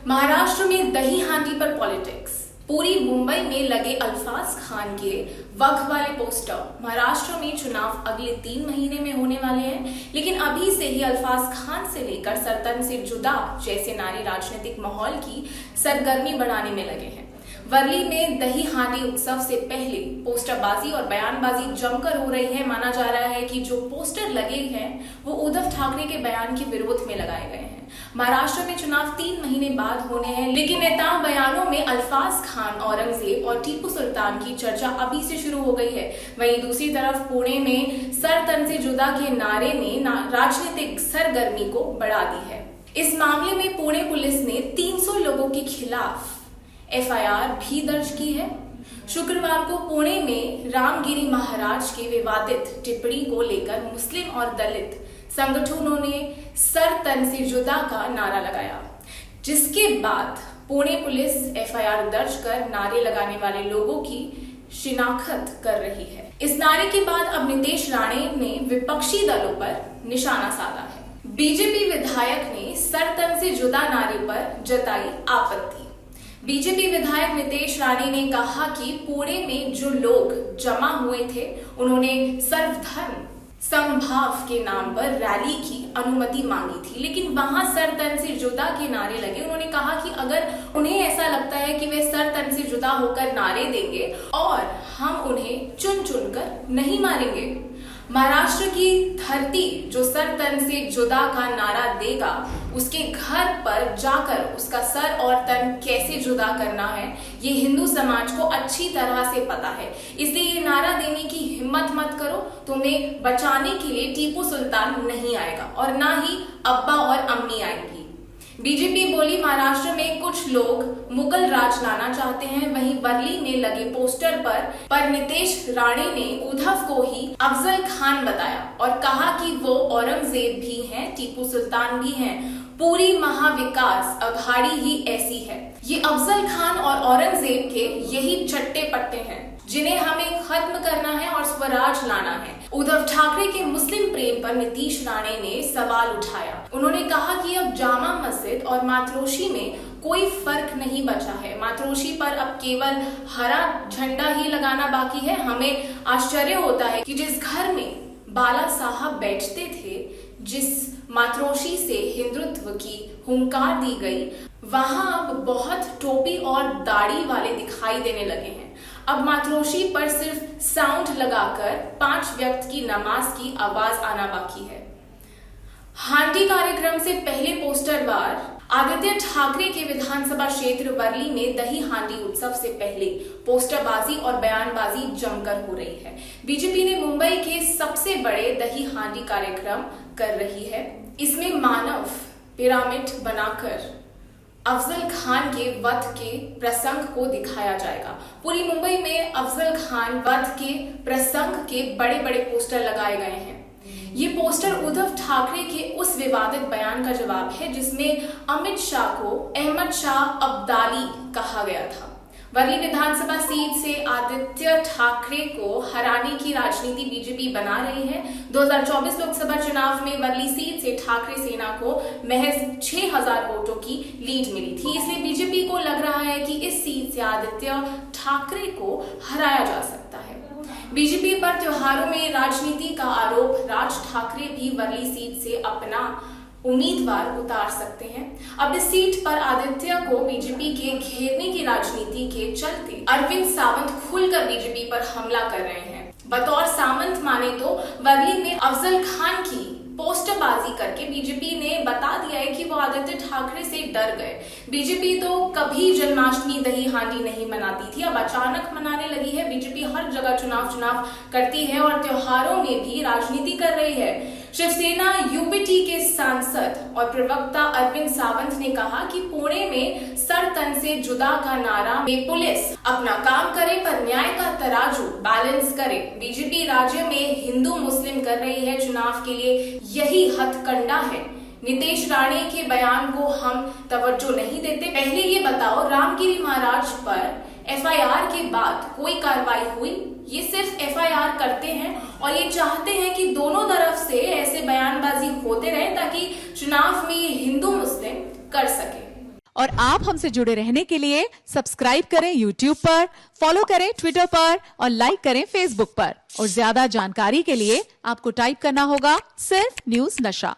महाराष्ट्र में दही हांडी पर पॉलिटिक्स। पूरी मुंबई में लगे अल्फाज खान के वक्फ वाले पोस्टर। महाराष्ट्र में चुनाव अगले 3 महीने में होने वाले हैं, लेकिन अभी से ही अल्फाज खान से लेकर सरतन से जुदा जैसे नारे राजनीतिक माहौल की सरगर्मी बढ़ाने में लगे हैं। वर्ली में दही हांडी उत्सव से पहले पोस्टरबाजी और बयानबाजी जमकर हो रही है। माना जा रहा है कि जो पोस्टर लगे हैं वो उद्धव ठाकरे के बयान के विरोध में लगाए गए हैं। महाराष्ट्र में चुनाव 3 महीने बाद होने हैं, लेकिन नेताओं बयानों में अल्फाज खान, औरंगजेब और टीपू सुल्तान की चर्चा अभी से शुरू हो गई है। वहीं दूसरी तरफ पुणे में सर तन से जुदा के नारे ने राजनीतिक सरगर्मी को बढ़ा दी है। इस मामले में पुणे पुलिस ने 300 लोगों के खिलाफ FIR भी दर्ज की है। शुक्रवार को पुणे में रामगिरी महाराज के विवादित टिप्पणी को लेकर मुस्लिम और दलित संगठनों ने सर तन से जुदा का नारा लगाया, जिसके बाद पुणे पुलिस FIR दर्ज कर नारे लगाने वाले लोगों की शिनाख्त कर रही है। इस नारे के बाद अब नीतीश राणे ने विपक्षी दलों पर निशाना साधा है। बीजेपी विधायक ने सर तन से जुदा नारे पर जताई आपत्ति। बीजेपी विधायक नीतीश राणे ने कहा कि पुणे में जो लोग जमा हुए थे उन्होंने सर्वधर्म समभाव के नाम पर रैली की अनुमति मांगी थी, लेकिन वहां सर तन से जुदा के नारे लगे। उन्होंने कहा कि अगर उन्हें ऐसा लगता है कि वे सर तन से जुदा होकर नारे देंगे और हम उन्हें चुन चुन कर नहीं मारेंगे। महाराष्ट्र की धरती जो सर तन से जुदा का नारा देगा, उसके घर पर जाकर उसका सर और तन कैसे जुदा करना है ये हिंदू समाज को अच्छी तरह से पता है। इसलिए ये नारा देने की हिम्मत मत करो। तुम्हें बचाने के लिए टीपू सुल्तान नहीं आएगा और ना ही अब्बा और अम्मी आएंगी। बीजेपी बोली, महाराष्ट्र में कुछ लोग मुगल राज लाना चाहते हैं। वहीं वर्ली में लगे पोस्टर पर नीतीश राणे ने उद्धव को ही अफजल खान बताया और कहा कि वो औरंगजेब भी हैं, टीपू सुल्तान भी हैं। पूरी महाविकास अघाड़ी ही ऐसी है। ये अफजल खान और औरंगजेब के यही चट्टे पट्टे हैं जिन्हें हमें खत्म करना है और स्वराज लाना है। उद्धव ठाकरे के मुस्लिम प्रेम पर नीतीश राणे ने सवाल उठाया। उन्होंने कहा कि अब जामा मस्जिद और मातरोशी में कोई फर्क नहीं बचा है। मातरोशी पर अब केवल हरा झंडा ही लगाना बाकी है। हमें आश्चर्य होता है कि जिस घर में बाला साहब बैठते थे, जिस मातरोशी से हिंदुत्व की हुंकार दी गई, वहां अब बहुत टोपी और दाढ़ी वाले दिखाई देने लगे हैं। अब मातरोशी पर सिर्फ साउंड लगाकर 5 वक्त की नमाज की आवाज आना बाकी है। हांडी कार्यक्रम से पहले पोस्टरबार आदित्य ठाकरे के विधानसभा क्षेत्र वर्ली में दही हांडी उत्सव से पहले पोस्टरबाजी और बयानबाजी जमकर हो रही है। बीजेपी ने मुंबई के सबसे बड़े दही हांडी कार्यक्रम कर रही है। इसमें मानव पिरामिड बनाकर अफजल खान के वध के प्रसंग को दिखाया जाएगा। पूरी मुंबई में अफजल खान वध के प्रसंग के बड़े बड़े पोस्टर लगाए गए हैं। ये पोस्टर उद्धव ठाकरे के उस विवादित बयान का जवाब है जिसमें अमित शाह को अहमद शाह अब्दाली कहा गया था। वर्ली विधानसभा सीट से आदित्य ठाकरे को हराने की राजनीति बीजेपी बना रही है। 2024 लोकसभा चुनाव में वर्ली सीट से ठाकरे सेना को महज 6000 वोटों की लीड मिली थी। इसलिए बीजेपी को लग रहा है कि इस सीट से आदित्य ठाकरे को हराया जा सकता है। बीजेपी पर त्योहारों में राजनीति का आरोप, राज ठाकरे भी वर्ली सीट से अपना उम्मीदवार उतार सकते हैं। अब इस सीट पर आदित्य को बीजेपी के घेरने की राजनीति के चलते अरविंद सावंत खुलकर बीजेपी पर हमला कर रहे हैं। बतौर सावंत माने तो वर्ली में अफजल खान की पोस्टरबाजी करके बीजेपी ने बता दिया है कि वो आदित्य ठाकरे से डर गए। बीजेपी तो कभी जन्माष्टमी दही हांडी नहीं मनाती थी, अब अचानक मनाने लगी है। बीजेपी हर जगह चुनाव करती है और त्योहारों में भी राजनीति कर रही है। शिवसेना यूपीटी के सांसद और प्रवक्ता अरविंद सावंत ने कहा कि पुणे में सर तन से जुदा का नारा में पुलिस अपना काम करे पर न्याय का तराजू बैलेंस करे। बीजेपी राज्य में हिंदू मुस्लिम कर रही है, चुनाव के लिए यही हथकंडा है। नीतीश राणे के बयान को हम तवज्जो नहीं देते। पहले ये बताओ, रामगिरी महाराज पर FIR के बाद कोई कार्रवाई हुई? ये सिर्फ FIR करते हैं और ये चाहते हैं कि दोनों तरफ से ऐसे बयानबाजी होते रहे ताकि चुनाव में ये हिंदू मुस्लिम कर सके। और आप हमसे जुड़े रहने के लिए सब्सक्राइब करें YouTube पर, फॉलो करें ट्विटर पर और लाइक करें Facebook पर। और ज्यादा जानकारी के लिए आपको टाइप करना होगा सिर्फ न्यूज नशा।